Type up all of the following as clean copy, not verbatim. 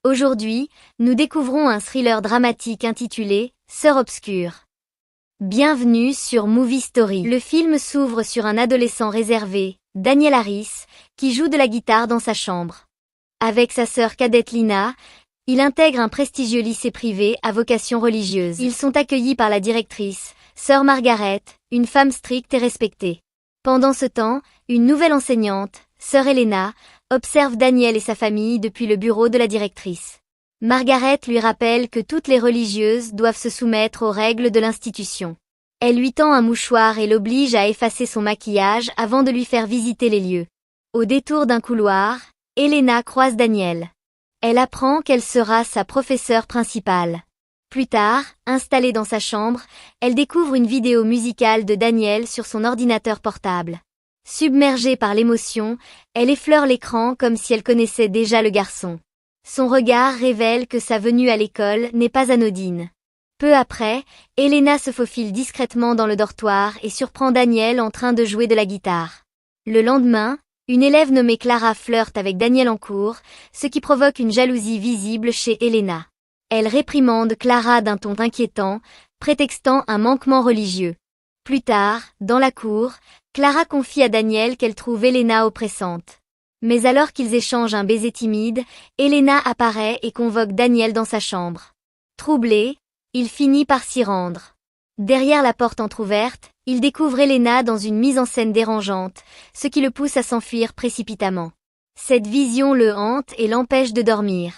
Aujourd'hui, nous découvrons un thriller dramatique intitulé « Sœur obscure ». Bienvenue sur Movie Story. Le film s'ouvre sur un adolescent réservé, Daniel Harris, qui joue de la guitare dans sa chambre. Avec sa sœur cadette Lina, il intègre un prestigieux lycée privé à vocation religieuse. Ils sont accueillis par la directrice, sœur Margaret, une femme stricte et respectée. Pendant ce temps, une nouvelle enseignante, sœur Helena, observe Daniel et sa famille depuis le bureau de la directrice. Margaret lui rappelle que toutes les religieuses doivent se soumettre aux règles de l'institution. Elle lui tend un mouchoir et l'oblige à effacer son maquillage avant de lui faire visiter les lieux. Au détour d'un couloir, Helena croise Daniel. Elle apprend qu'elle sera sa professeure principale. Plus tard, installée dans sa chambre, elle découvre une vidéo musicale de Daniel sur son ordinateur portable. Submergée par l'émotion, elle effleure l'écran comme si elle connaissait déjà le garçon. Son regard révèle que sa venue à l'école n'est pas anodine. Peu après, Helena se faufile discrètement dans le dortoir et surprend Daniel en train de jouer de la guitare. Le lendemain, une élève nommée Clara flirte avec Daniel en cours, ce qui provoque une jalousie visible chez Helena. Elle réprimande Clara d'un ton inquiétant, prétextant un manquement religieux. Plus tard, dans la cour, Clara confie à Daniel qu'elle trouve Helena oppressante. Mais alors qu'ils échangent un baiser timide, Helena apparaît et convoque Daniel dans sa chambre. Troublé, il finit par s'y rendre. Derrière la porte entr'ouverte, il découvre Helena dans une mise en scène dérangeante, ce qui le pousse à s'enfuir précipitamment. Cette vision le hante et l'empêche de dormir.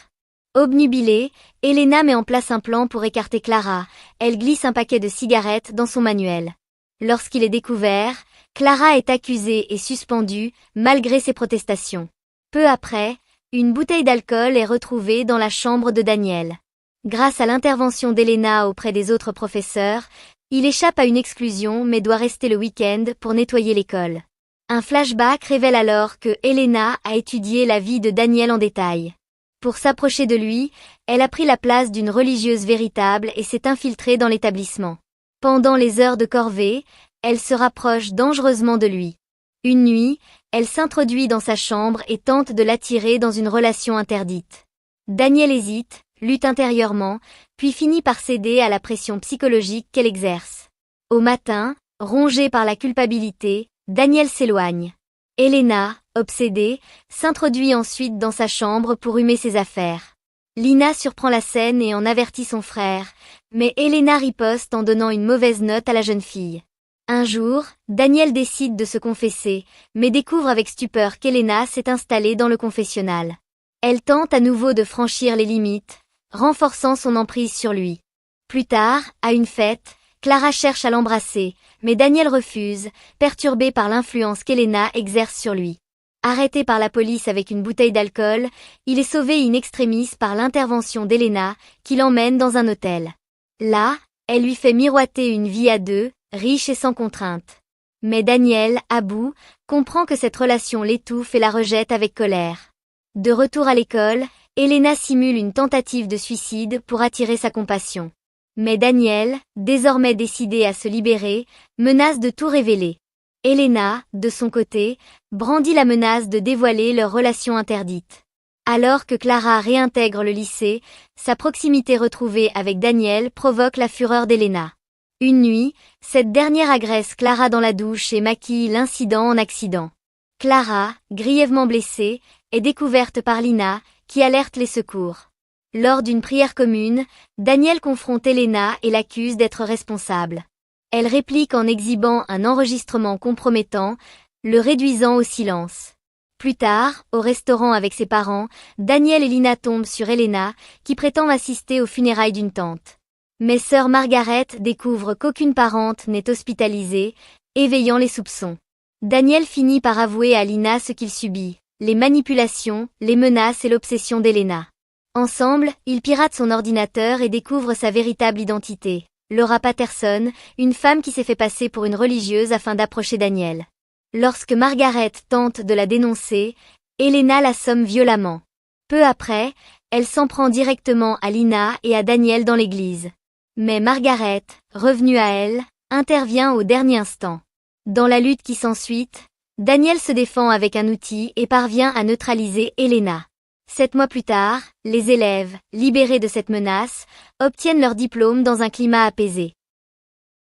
Obnubilée, Helena met en place un plan pour écarter Clara, elle glisse un paquet de cigarettes dans son manuel. Lorsqu'il est découvert, Clara est accusée et suspendue, malgré ses protestations. Peu après, une bouteille d'alcool est retrouvée dans la chambre de Daniel. Grâce à l'intervention d'Helena auprès des autres professeurs, il échappe à une exclusion mais doit rester le week-end pour nettoyer l'école. Un flashback révèle alors que Helena a étudié la vie de Daniel en détail. Pour s'approcher de lui, elle a pris la place d'une religieuse véritable et s'est infiltrée dans l'établissement. Pendant les heures de corvée, elle se rapproche dangereusement de lui. Une nuit, elle s'introduit dans sa chambre et tente de l'attirer dans une relation interdite. Daniel hésite, lutte intérieurement, puis finit par céder à la pression psychologique qu'elle exerce. Au matin, rongé par la culpabilité, Daniel s'éloigne. Helena, obsédée, s'introduit ensuite dans sa chambre pour humer ses affaires. Lina surprend la scène et en avertit son frère, mais Helena riposte en donnant une mauvaise note à la jeune fille. Un jour, Daniel décide de se confesser, mais découvre avec stupeur qu'Helena s'est installée dans le confessionnal. Elle tente à nouveau de franchir les limites, renforçant son emprise sur lui. Plus tard, à une fête, Clara cherche à l'embrasser, mais Daniel refuse, perturbé par l'influence qu'Helena exerce sur lui. Arrêté par la police avec une bouteille d'alcool, il est sauvé in extremis par l'intervention d'Helena, qui l'emmène dans un hôtel. Là, elle lui fait miroiter une vie à deux, riche et sans contrainte. Mais Daniel, à bout, comprend que cette relation l'étouffe et la rejette avec colère. De retour à l'école, Helena simule une tentative de suicide pour attirer sa compassion. Mais Daniel, désormais décidé à se libérer, menace de tout révéler. Helena, de son côté, brandit la menace de dévoiler leur relation interdite. Alors que Clara réintègre le lycée, sa proximité retrouvée avec Daniel provoque la fureur d'Helena. Une nuit, cette dernière agresse Clara dans la douche et maquille l'incident en accident. Clara, grièvement blessée, est découverte par Lina, qui alerte les secours. Lors d'une prière commune, Daniel confronte Helena et l'accuse d'être responsable. Elle réplique en exhibant un enregistrement compromettant, le réduisant au silence. Plus tard, au restaurant avec ses parents, Daniel et Lina tombent sur Helena, qui prétend assister aux funérailles d'une tante. Mais sœur Margaret découvre qu'aucune parente n'est hospitalisée, éveillant les soupçons. Daniel finit par avouer à Lina ce qu'il subit, les manipulations, les menaces et l'obsession d'Helena. Ensemble, ils piratent son ordinateur et découvrent sa véritable identité. Laura Patterson, une femme qui s'est fait passer pour une religieuse afin d'approcher Daniel. Lorsque Margaret tente de la dénoncer, Helena l'assomme violemment. Peu après, elle s'en prend directement à Lina et à Daniel dans l'église. Mais Margaret, revenue à elle, intervient au dernier instant. Dans la lutte qui s'ensuit, Daniel se défend avec un outil et parvient à neutraliser Helena. 7 mois plus tard, les élèves, libérés de cette menace, obtiennent leur diplôme dans un climat apaisé.